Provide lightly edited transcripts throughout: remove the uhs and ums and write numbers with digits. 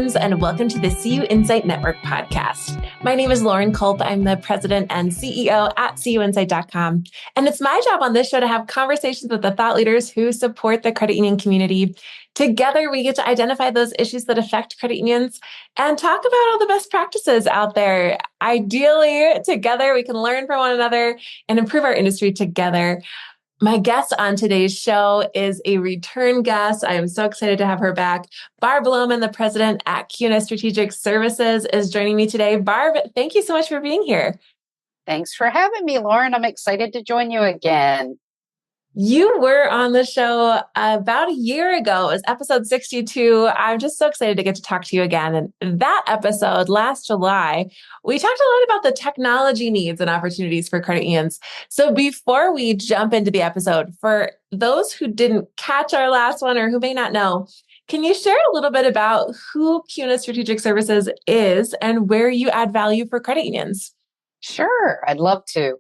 friends, and welcome to the CUInsight Network podcast. My name is Lauren Culp. I'm the president and CEO at CUInsight.com. And it's my job on this show to have conversations with the thought leaders who support the credit union community. Together, we get to identify those issues that affect credit unions and talk about all the best practices out there. Ideally, together, we can learn from one another and improve our industry together. My guest on today's show is a return guest. I am so excited to have her back. Barb Lowman, the president at CUNA Strategic Services, is joining me today. Barb, thank you so much for being here. Thanks for having me, Lauren. I'm excited to join you again. You were on the show about a year ago. It was episode 62. I'm just so excited to get to talk to you again. And that episode, last July, we talked a lot about the technology needs and opportunities for credit unions. So before we jump into the episode, for those who didn't catch our last one or who may not know, can you share a little bit about who CUNA Strategic Services is and where you add value for credit unions? Sure, I'd love to.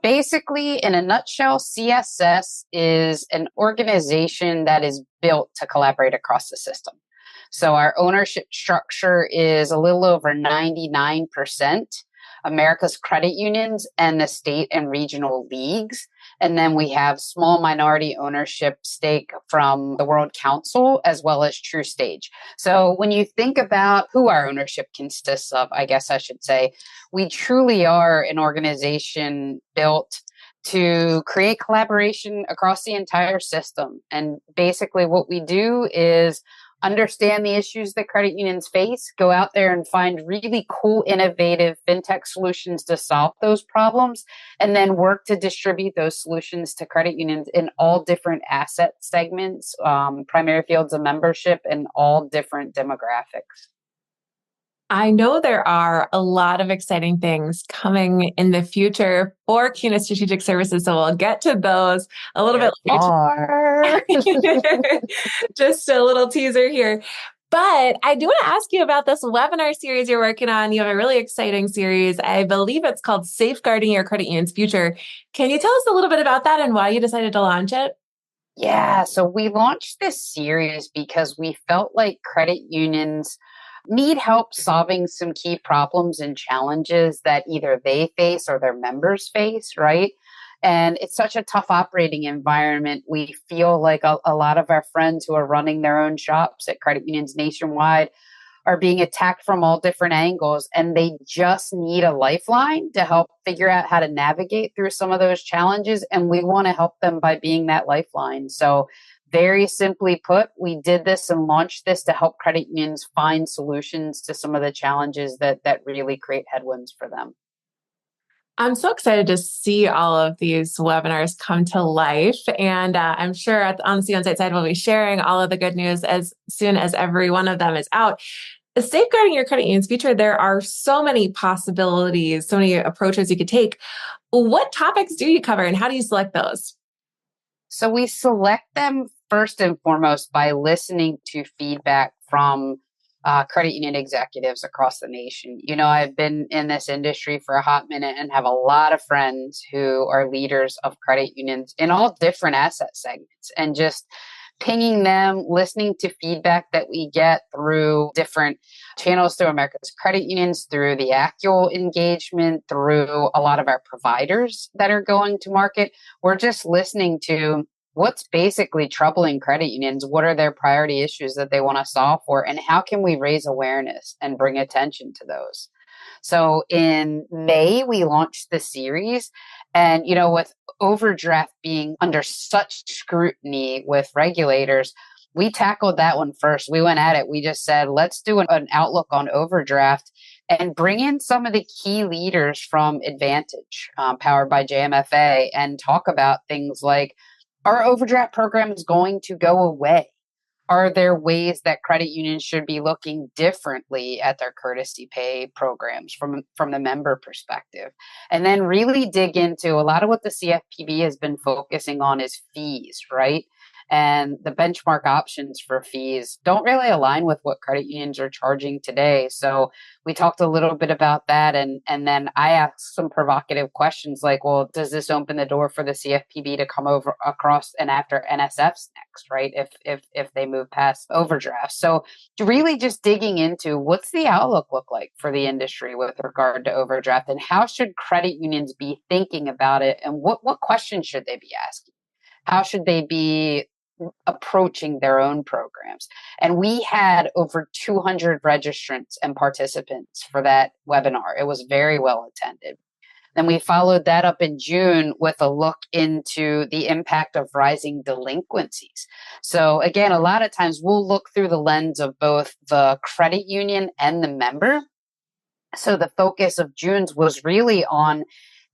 Basically, in a nutshell, CSS is an organization that is built to collaborate across the system. So our ownership structure is a little over 99% America's credit unions and the state and regional leagues. And then we have small minority ownership stake from the World Council as well as True Stage. So when you think about who our ownership consists of, I guess I should say, we truly are an organization built to create collaboration across the entire system. And basically what we do is understand the issues that credit unions face, go out there and find really cool, innovative fintech solutions to solve those problems, and then work to distribute those solutions to credit unions in all different asset segments, primary fields of membership, and all different demographics. I know there are a lot of exciting things coming in the future for CUNA Strategic Services, so we'll get to those a little bit later. Just a little teaser here. But I do want to ask you about this webinar series you're working on. You have a really exciting series. I believe it's called Safeguarding Your Credit Union's Future. Can you tell us a little bit about that and why you decided to launch it? Yeah, so we launched this series because we felt like credit unions need help solving some key problems and challenges that either they face or their members face, right? And it's such a tough operating environment. We feel like a lot of our friends who are running their own shops at credit unions nationwide are being attacked from all different angles, and they just need a lifeline to help figure out how to navigate through some of those challenges. And we want to help them by being that lifeline. So very simply put, we did this and launched this to help credit unions find solutions to some of the challenges that really create headwinds for them. I'm so excited to see all of these webinars come to life. And I'm sure on the CUInsight side, we'll be sharing all of the good news as soon as every one of them is out. Safeguarding your credit union's future, there are so many possibilities, so many approaches you could take. What topics do you cover and how do you select those? So we select them first and foremost by listening to feedback from credit union executives across the nation. You know, I've been in this industry for a hot minute and have a lot of friends who are leaders of credit unions in all different asset segments, and just pinging them, listening to feedback that we get through different channels through America's credit unions, through the actual engagement, through a lot of our providers that are going to market. We're just listening to what's basically troubling credit unions, what are their priority issues that they want to solve for, and how can we raise awareness and bring attention to those. So in May, we launched the series, and, you know, with overdraft being under such scrutiny with regulators, we tackled that one first. We went at it. We just said, let's do an outlook on overdraft and bring in some of the key leaders from Advantage, powered by JMFA, and talk about things like, are overdraft programs going to go away? Are there ways that credit unions should be looking differently at their courtesy pay programs from the member perspective? And then really dig into a lot of what the CFPB has been focusing on is fees, right? And the benchmark options for fees don't really align with what credit unions are charging today. So we talked a little bit about that. And then I asked some provocative questions like, well, does this open the door for the CFPB to come over across and after NSFs next, right? If they move past overdraft. So really just digging into what's the outlook look like for the industry with regard to overdraft, and how should credit unions be thinking about it, and what questions should they be asking? How should they be approaching their own programs? And we had over 200 registrants and participants for that webinar. It was very well attended. Then we followed that up in June with a look into the impact of rising delinquencies. So again, a lot of times we'll look through the lens of both the credit union and the member. So the focus of June's was really on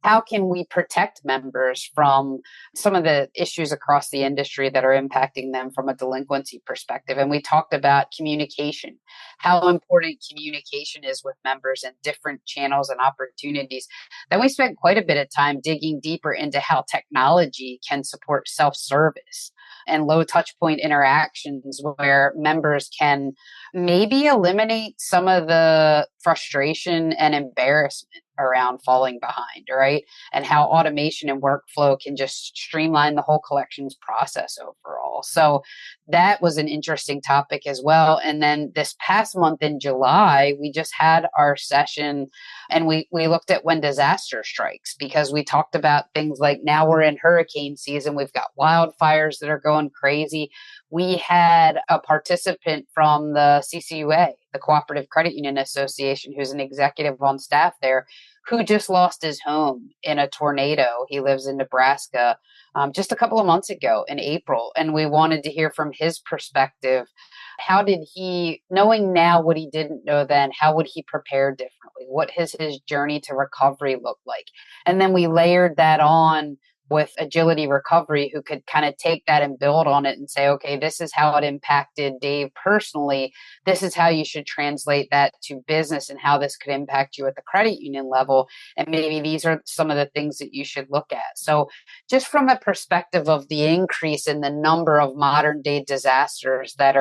how can we protect members from some of the issues across the industry that are impacting them from a delinquency perspective. And we talked about communication, how important communication is with members and different channels and opportunities. Then we spent quite a bit of time digging deeper into how technology can support self-service and low touch point interactions where members can maybe eliminate some of the frustration and embarrassment around falling behind, right? And how automation and workflow can just streamline the whole collections process overall. So that was an interesting topic as well. And then this past month in July, we just had our session and we looked at when disaster strikes, because we talked about things like now we're in hurricane season, we've got wildfires that are going crazy. We had a participant from the CCUA, the Cooperative Credit Union Association, who's an executive on staff there, who just lost his home in a tornado. He lives in Nebraska, just a couple of months ago in April. And we wanted to hear from his perspective. How did he, knowing now what he didn't know then, how would he prepare differently? What has his journey to recovery look like? And then we layered that on with Agility Recovery, who could kind of take that and build on it and say, okay, this is how it impacted Dave personally. This is how you should translate that to business and how this could impact you at the credit union level. And maybe these are some of the things that you should look at. So just from the perspective of the increase in the number of modern day disasters that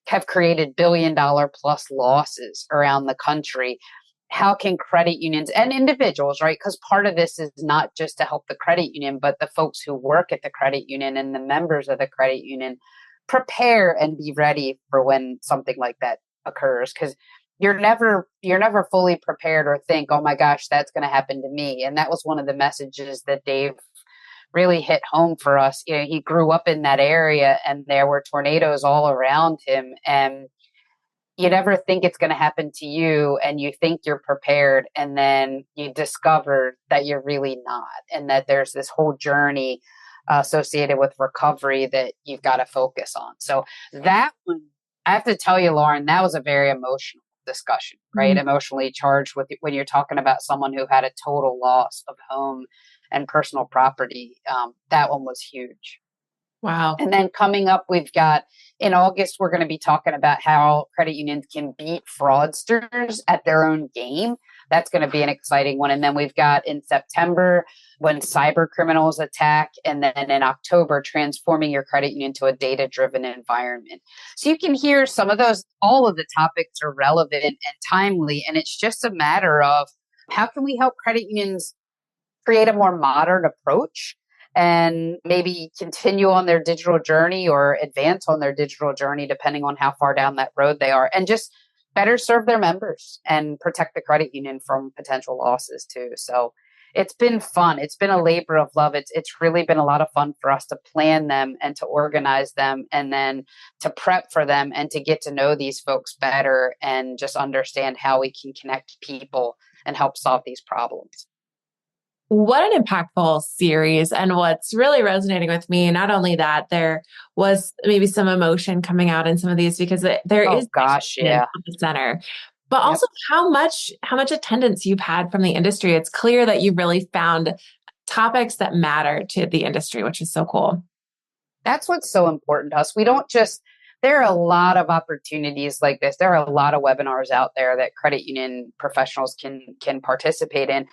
have created $1 billion plus losses around the country, how can credit unions and individuals, right? Because part of this is not just to help the credit union, but the folks who work at the credit union and the members of the credit union prepare and be ready for when something like that occurs. Because you're never fully prepared or think, oh my gosh, that's going to happen to me. And that was one of the messages that Dave really hit home for us. You know, he grew up in that area and there were tornadoes all around him, and you never think it's going to happen to you, and you think you're prepared, and then you discover that you're really not, and that there's this whole journey associated with recovery that you've got to focus on. So that one, I have to tell you, Lauren, that was a very emotional discussion, right? Mm-hmm. Emotionally charged with when you're talking about someone who had a total loss of home and personal property. That one was huge. Wow. And then coming up, we've got in August, we're going to be talking about how credit unions can beat fraudsters at their own game. That's going to be an exciting one. And then we've got in September when cyber criminals attack. And then in October, transforming your credit union to a data-driven environment. So you can hear some of those, all of the topics are relevant and timely. And it's just a matter of how can we help credit unions create a more modern approach and maybe continue on their digital journey or advance on their digital journey, depending on how far down that road they are, and just better serve their members and protect the credit union from potential losses too. So it's been fun. It's been a labor of love. It's really been a lot of fun for us to plan them and to organize them and then to prep for them and to get to know these folks better and just understand how we can connect people and help solve these problems. What an impactful series. And what's really resonating with me, not only that, there was maybe some emotion coming out in some of these because there is at the center, but also how much attendance you've had from the industry. It's clear that you've really found topics that matter to the industry, which is so cool. That's what's so important to us. We don't just, there are a lot of opportunities like this. There are a lot of webinars out there that credit union professionals can participate in.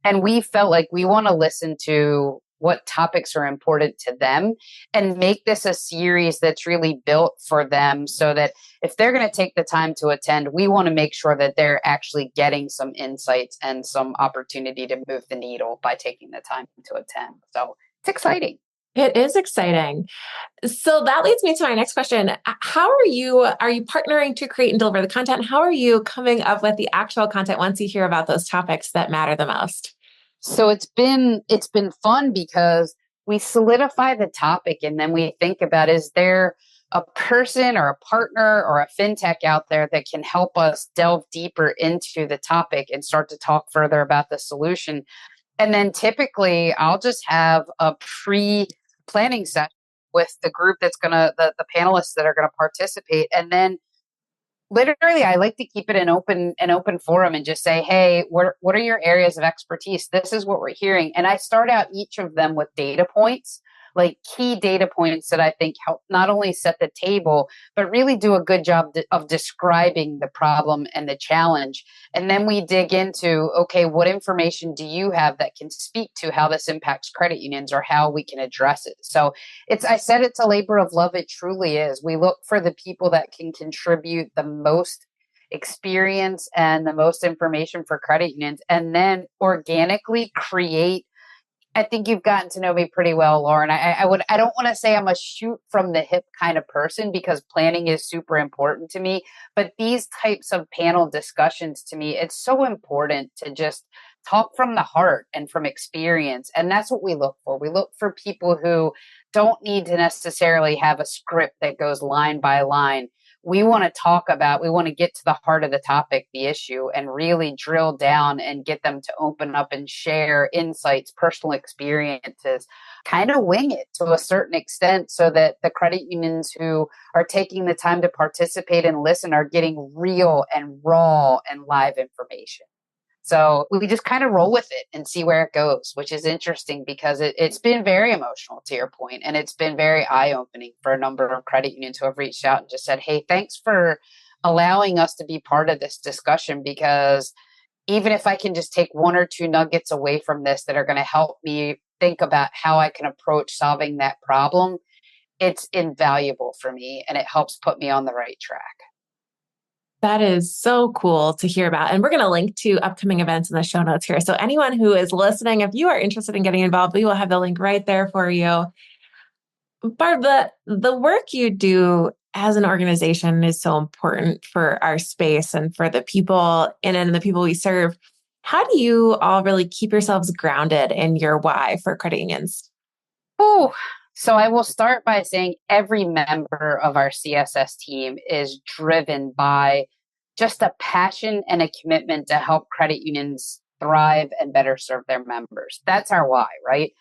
And we felt like we want to listen to what topics are important to them, and make this a series that's really built for them so that if they're going to take the time to attend, we want to make sure that they're actually getting some insights and some opportunity to move the needle by taking the time to attend. So it's exciting. It is exciting. So that leads me to my next question. How are you partnering to create and deliver the content? How are you coming up with the actual content once you hear about those topics that matter the most? So it's been fun because we solidify the topic and then we think about, is there a person or a partner or a fintech out there that can help us delve deeper into the topic and start to talk further about the solution. And then typically I'll just have a pre-planning session with the group that's the panelists that are gonna participate. And then literally I like to keep it an open forum and just say, hey, what are your areas of expertise? This is what we're hearing. And I start out each of them with data points, like key data points that I think help not only set the table, but really do a good job of describing the problem and the challenge. And then we dig into, okay, what information do you have that can speak to how this impacts credit unions or how we can address it? So I said it's a labor of love. It truly is. We look for the people that can contribute the most experience and the most information for credit unions, and then organically create. I think you've gotten to know me pretty well, Lauren. I don't want to say I'm a shoot from the hip kind of person because planning is super important to me. But these types of panel discussions, to me, it's so important to just talk from the heart and from experience. And that's what we look for. We look for people who don't need to necessarily have a script that goes line by line. We want to get to the heart of the topic, the issue, and really drill down and get them to open up and share insights, personal experiences, kind of wing it to a certain extent so that the credit unions who are taking the time to participate and listen are getting real and raw and live information. So we just kind of roll with it and see where it goes, which is interesting because it's been very emotional, to your point, and it's been very eye-opening for a number of credit unions who have reached out and just said, hey, thanks for allowing us to be part of this discussion, because even if I can just take one or two nuggets away from this that are going to help me think about how I can approach solving that problem, it's invaluable for me and it helps put me on the right track. That is so cool to hear about. And we're going to link to upcoming events in the show notes here. So anyone who is listening, if you are interested in getting involved, we will have the link right there for you. Barb, the work you do as an organization is so important for our space and for the people in it and the people we serve. How do you all really keep yourselves grounded in your why for credit unions? Oh, so I will start by saying every member of our CSS team is driven by just a passion and a commitment to help credit unions thrive and better serve their members. That's our why, right?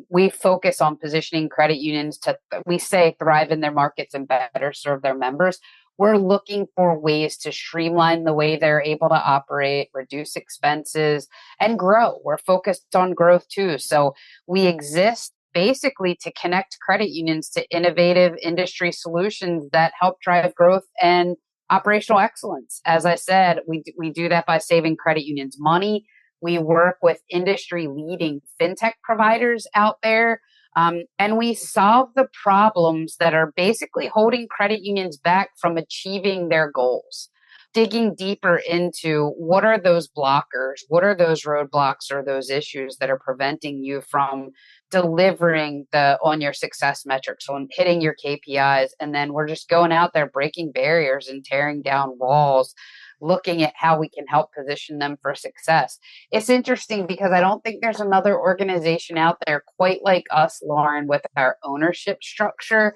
We focus on positioning credit unions to, we say, thrive in their markets and better serve their members. We're looking for ways to streamline the way they're able to operate, reduce expenses, and grow. We're focused on growth too. So we exist basically to connect credit unions to innovative industry solutions that help drive growth and operational excellence. As I said, we do that by saving credit unions money. We work with industry leading fintech providers out there. And we solve the problems that are basically holding credit unions back from achieving their goals. Digging deeper into what are those blockers, what are those roadblocks or those issues that are preventing you from delivering on your success metrics, on hitting your KPIs. And then we're just going out there breaking barriers and tearing down walls, looking at how we can help position them for success. It's interesting because I don't think there's another organization out there quite like us, Lauren, with our ownership structure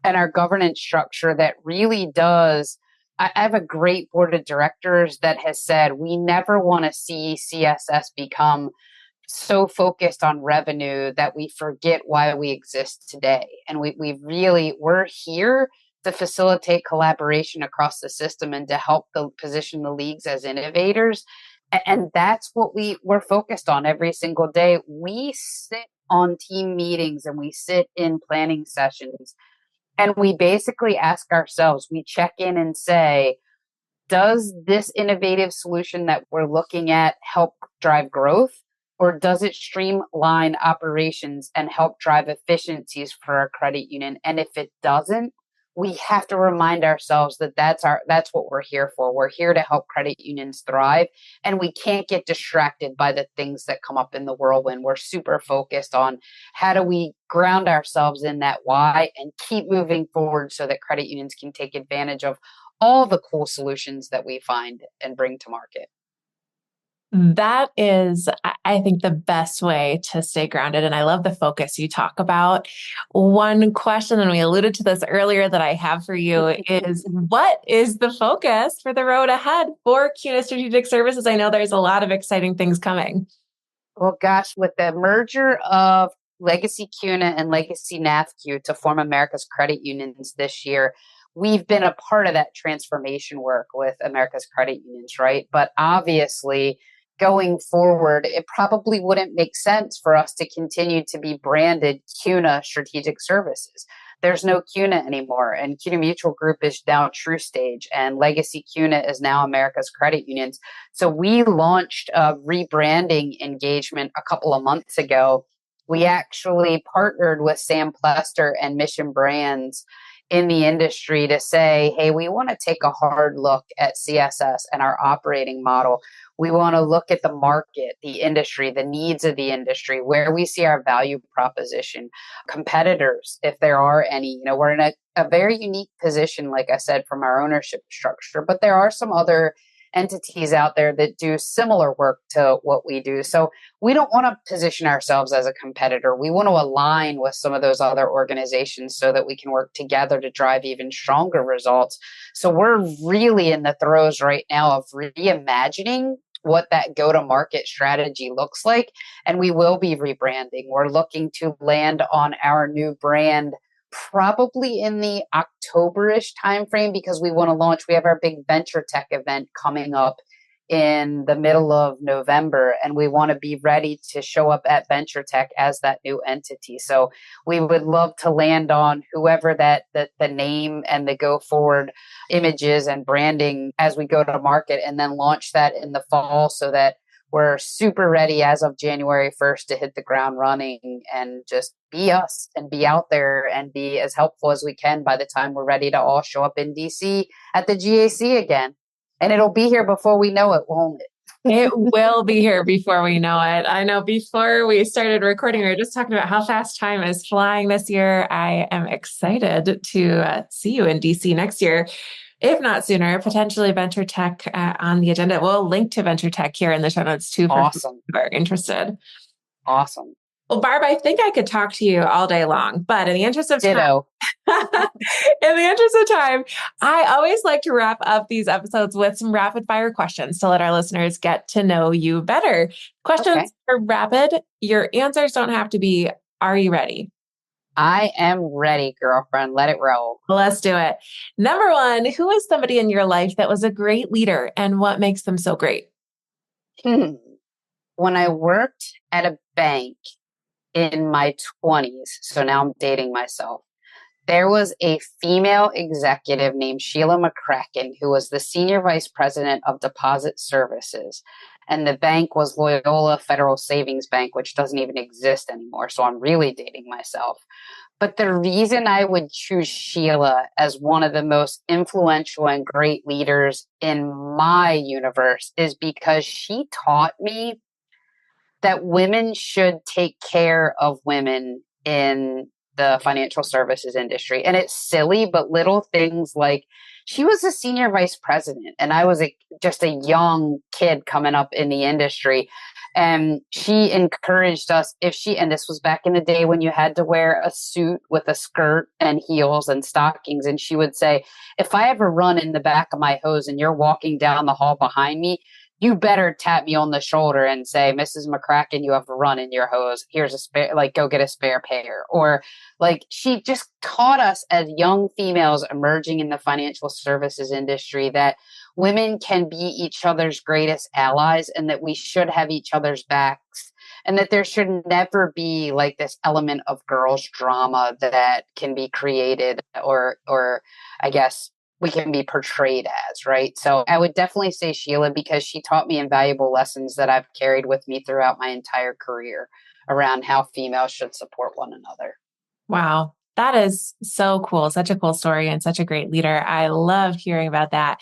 and our governance structure that really does. I have a great board of directors that has said we never want to see CSS become so focused on revenue that we forget why we exist today. And we're here to facilitate collaboration across the system and to help position the leagues as innovators. And that's what we're focused on every single day. We sit on team meetings and we sit in planning sessions and we basically ask ourselves, we check in and say, does this innovative solution that we're looking at help drive growth? or does it streamline operations and help drive efficiencies for our credit union? And if it doesn't, we have to remind ourselves that that's what we're here for. We're here to help credit unions thrive, and we can't get distracted by the things that come up in the whirlwind. We're super focused on how do we ground ourselves in that why and keep moving forward so that credit unions can take advantage of all the cool solutions that we find and bring to market. That is, I think, the best way to stay grounded. And I love the focus you talk about. One question, and we alluded to this earlier, that I have for you is, what is the focus for the road ahead for CUNA Strategic Services? I know there's a lot of exciting things coming. Well, gosh, with the merger of Legacy CUNA and Legacy NAFCU to form America's credit unions this year, we've been a part of that transformation work with America's credit unions, right? But obviously, going forward, it probably wouldn't make sense for us to continue to be branded CUNA Strategic Services. There's no CUNA anymore, and CUNA Mutual Group is now True Stage, and Legacy CUNA is now America's Credit Unions. So we launched a rebranding engagement a couple of months ago. We actually partnered with Sam Plester and Mission Brands in the industry to say, hey, we want to take a hard look at CSS and our operating model. We want to look at the market, the industry, the needs of the industry, where we see our value proposition, competitors, if there are any. We're in a very unique position, like I said, from our ownership structure, but there are some other entities out there that do similar work to what we do. So we don't want to position ourselves as a competitor. We want to align with some of those other organizations so that we can work together to drive even stronger results. So we're really in the throes right now of reimagining what that go-to-market strategy looks like. And we will be rebranding. We're looking to land on our new brand probably in the October-ish timeframe, because we want to launch. We have our big venture tech event coming up in the middle of November, and we want to be ready to show up at venture tech as that new entity. So we would love to land on whoever the name and the go forward images and branding as we go to market, and then launch that in the fall so that we're super ready as of January 1st to hit the ground running and just be us and be out there and be as helpful as we can by the time we're ready to all show up in DC at the GAC again. And it'll be here before we know it, won't it? It will be here before we know it. I know before we started recording, we were just talking about how fast time is flying this year. I am excited to see you in DC next year. If not sooner, potentially Venture Tech on the agenda. We'll link to Venture Tech here in the show notes too for Awesome. people who are interested. Awesome. Well, Barb, I think I could talk to you all day long, but in the interest of Ditto. time, I always like to wrap up these episodes with some rapid fire questions to let our listeners get to know you better. Questions are rapid. Your answers don't have to be, are you ready? I am ready, girlfriend. Let it roll. Let's do it. Number one, who is somebody in your life that was a great leader and what makes them so great? When I worked at a bank in my 20s, so now I'm dating myself, there was a female executive named Sheila McCracken who was the senior vice president of deposit services. And the bank was Loyola Federal Savings Bank, which doesn't even exist anymore. So I'm really dating myself. But the reason I would choose Sheila as one of the most influential and great leaders in my universe is because she taught me that women should take care of women in the financial services industry. And it's silly, but little things like she was a senior vice president and I was just a young kid coming up in the industry. And she encouraged us and this was back in the day when you had to wear a suit with a skirt and heels and stockings. And she would say, if I ever run in the back of my hose and you're walking down the hall behind me, you better tap me on the shoulder and say, Mrs. McCracken, you have a run in your hose. Here's a spare, go get a spare pair. Or she just taught us as young females emerging in the financial services industry that women can be each other's greatest allies and that we should have each other's backs and that there should never be this element of girls drama that can be created or I guess we can be portrayed as, right? So I would definitely say Sheila, because she taught me invaluable lessons that I've carried with me throughout my entire career around how females should support one another. Wow. That is so cool. Such a cool story and such a great leader. I love hearing about that.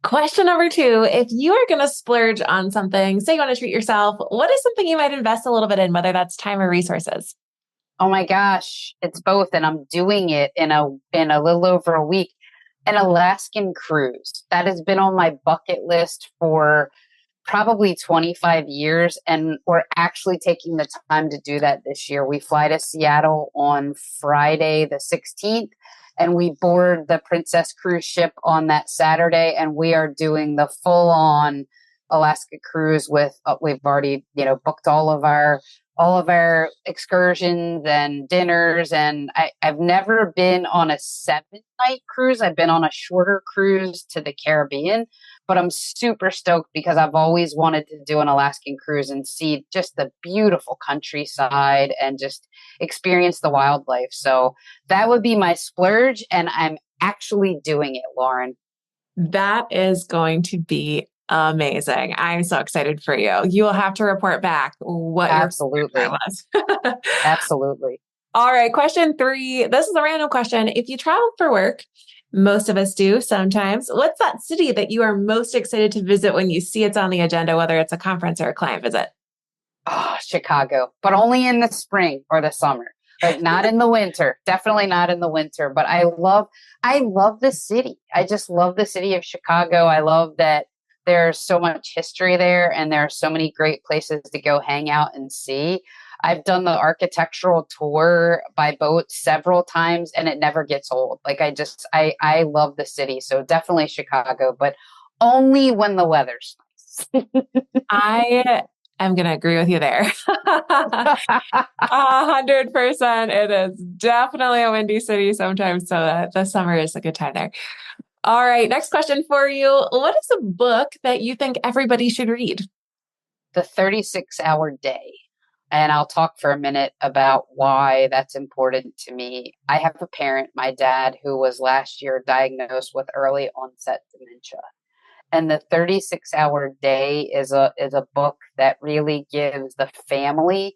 Question number two, if you are going to splurge on something, say you want to treat yourself, what is something you might invest a little bit in, whether that's time or resources? Oh my gosh, it's both, and I'm doing it in a little over a week. An Alaskan cruise that has been on my bucket list for probably 25 years, and we're actually taking the time to do that this year. We fly to Seattle on Friday the 16th, and we board the Princess cruise ship on that Saturday, and we are doing the full on Alaska cruise with we've already, booked all of our excursions and dinners. And I've never been on a 7 night cruise. I've been on a shorter cruise to the Caribbean, but I'm super stoked because I've always wanted to do an Alaskan cruise and see just the beautiful countryside and just experience the wildlife. So that would be my splurge. And I'm actually doing it, Lauren. That is going to be amazing. I'm so excited for you. You will have to report back what your Absolutely. was. Absolutely. All right. Question three. This is a random question. If you travel for work, most of us do sometimes, what's that city that you are most excited to visit when you see it's on the agenda, whether it's a conference or a client visit? Oh, Chicago, but only in the spring or the summer. Like not in the winter. Definitely not in the winter, but I love the city. I just love the city of Chicago. I love that there's so much history there and there are so many great places to go hang out and see. I've done the architectural tour by boat several times and it never gets old. Like I love the city. So definitely Chicago, but only when the weather's nice. I am going to agree with you there. 100%. It is definitely a windy city sometimes. So the summer is a good time there. All right. Next question for you. What is a book that you think everybody should read? The 36-hour day. And I'll talk for a minute about why that's important to me. I have a parent, my dad, who was last year diagnosed with early onset dementia. And the 36-hour day is a book that really gives the family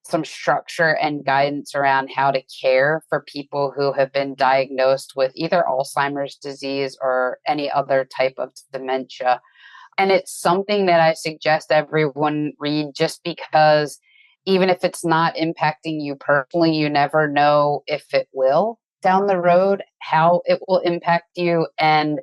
some structure and guidance around how to care for people who have been diagnosed with either Alzheimer's disease or any other type of dementia. And it's something that I suggest everyone read just because even if it's not impacting you personally, you never know if it will down the road, how it will impact you. And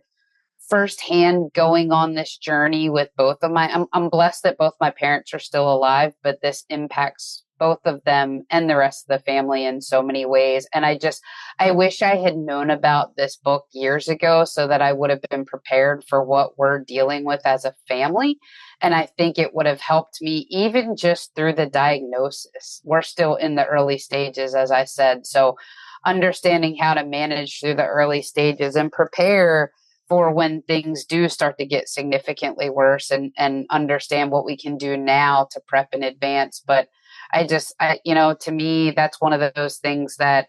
firsthand going on this journey with both of I'm blessed that both my parents are still alive, but this impacts both of them and the rest of the family in so many ways. And I wish I had known about this book years ago so that I would have been prepared for what we're dealing with as a family. And I think it would have helped me even just through the diagnosis. We're still in the early stages, as I said. So understanding how to manage through the early stages and prepare for when things do start to get significantly worse and understand what we can do now to prep in advance. But to me, that's one of those things that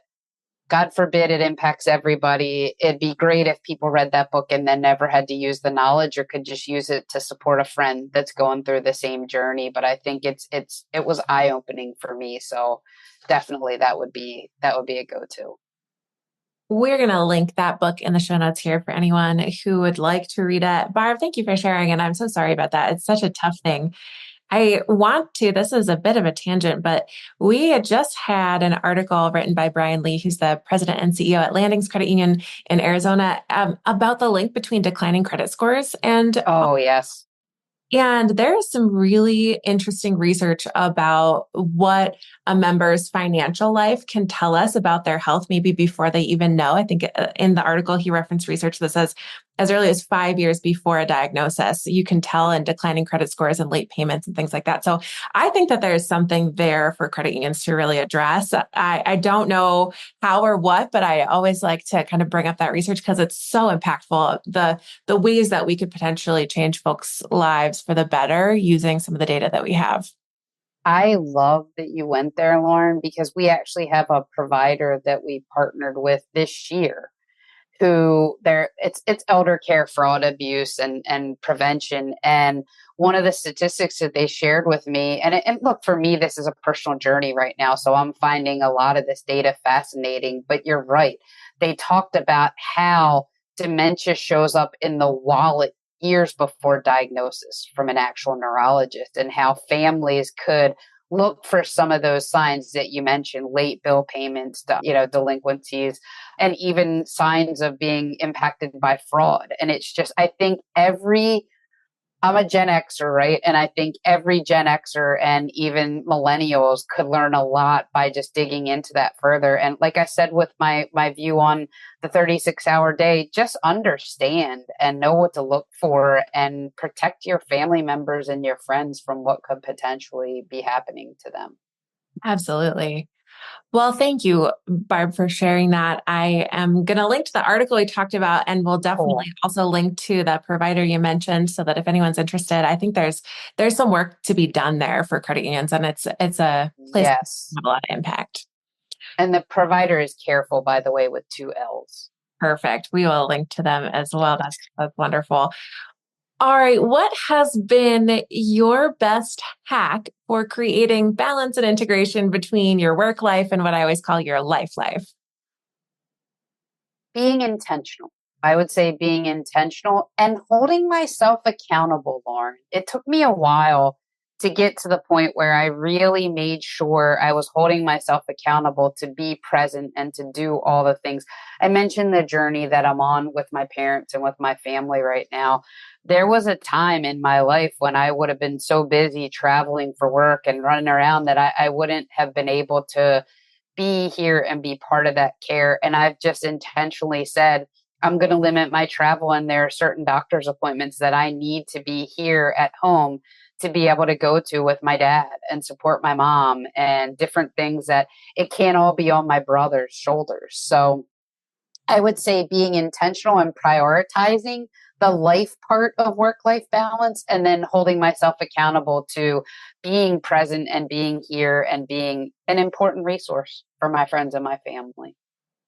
God forbid it impacts everybody. It'd be great if people read that book and then never had to use the knowledge or could just use it to support a friend that's going through the same journey. But I think it was eye opening for me. So definitely that would be a go-to. We're going to link that book in the show notes here for anyone who would like to read it. Barb, thank you for sharing. And I'm so sorry about that. It's such a tough thing. This is a bit of a tangent, but we had just had an article written by Brian Lee, who's the president and CEO at Landings Credit Union in Arizona, about the link between declining credit scores and Oh, yes. and there is some really interesting research about what a member's financial life can tell us about their health, maybe before they even know. I think in the article, he referenced research that says as early as 5 years before a diagnosis, you can tell in declining credit scores and late payments and things like that. So I think that there's something there for credit unions to really address. I don't know how or what, but I always like to kind of bring up that research because it's so impactful. The ways that we could potentially change folks' lives for the better using some of the data that we have. I love that you went there, Lauren, because we actually have a provider that we partnered with this year who it's elder care, fraud, abuse, and prevention. And one of the statistics that they shared with me, and look, for me, this is a personal journey right now, so I'm finding a lot of this data fascinating. But you're right. They talked about how dementia shows up in the wallet years before diagnosis from an actual neurologist, and how families could look for some of those signs that you mentioned: late bill payments, delinquencies, and even signs of being impacted by fraud. And it's just, I think I'm a Gen Xer, right? And I think every Gen Xer and even millennials could learn a lot by just digging into that further. And like I said, with my view on the 36-hour day, just understand and know what to look for and protect your family members and your friends from what could potentially be happening to them. Absolutely. Well, thank you, Barb, for sharing that. I am going to link to the article we talked about, and we'll definitely also link to the provider you mentioned, so that if anyone's interested, I think there's some work to be done there for credit unions, and it's a place that has a lot of impact. And the provider is Careful, by the way, with 2 L's. Perfect. We will link to them as well. That's wonderful. All right. What has been your best hack for creating balance and integration between your work life and what I always call your life? Being intentional. I would say being intentional and holding myself accountable, Lauren. It took me a while to get to the point where I really made sure I was holding myself accountable to be present and to do all the things. I mentioned the journey that I'm on with my parents and with my family right now. There was a time in my life when I would have been so busy traveling for work and running around that I wouldn't have been able to be here and be part of that care. And I've just intentionally said, I'm going to limit my travel, and there are certain doctor's appointments that I need to be here at home to be able to go to with my dad and support my mom, and different things that it can't all be on my brother's shoulders. So I would say being intentional and prioritizing the life part of work-life balance, and then holding myself accountable to being present and being here and being an important resource for my friends and my family.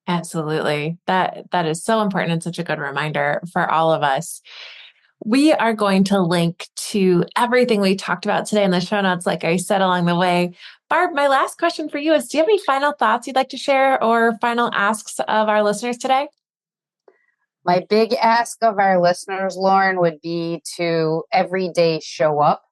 Absolutely. That is so important and such a good reminder for all of us. We are going to link to everything we talked about today in the show notes, like I said along the way. Barb, my last question for you is, do you have any final thoughts you'd like to share or final asks of our listeners today? My big ask of our listeners, Lauren, would be to every day show up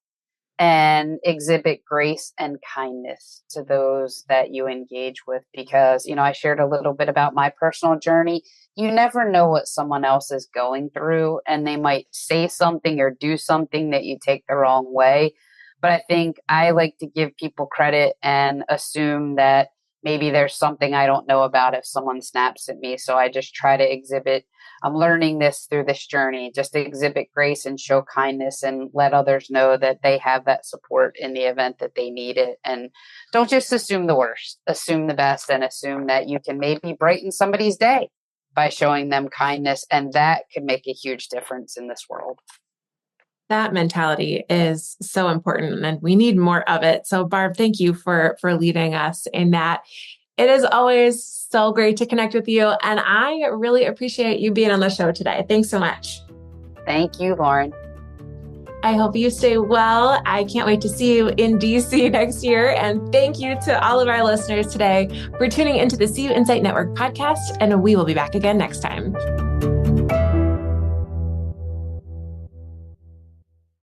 and exhibit grace and kindness to those that you engage with. Because, I shared a little bit about my personal journey. You never know what someone else is going through, and they might say something or do something that you take the wrong way. But I think I like to give people credit and assume that maybe there's something I don't know about if someone snaps at me. So I just try to exhibit. I'm learning this through this journey, just to exhibit grace and show kindness and let others know that they have that support in the event that they need it. And don't just assume the worst, assume the best, and assume that you can maybe brighten somebody's day by showing them kindness. And that could make a huge difference in this world. That mentality is so important, and we need more of it. So Barb, thank you for leading us in that. It is always so great to connect with you, and I really appreciate you being on the show today. Thanks so much. Thank you, Lauren. I hope you stay well. I can't wait to see you in DC next year. And thank you to all of our listeners today for tuning into the CUInsight Network podcast, and we will be back again next time.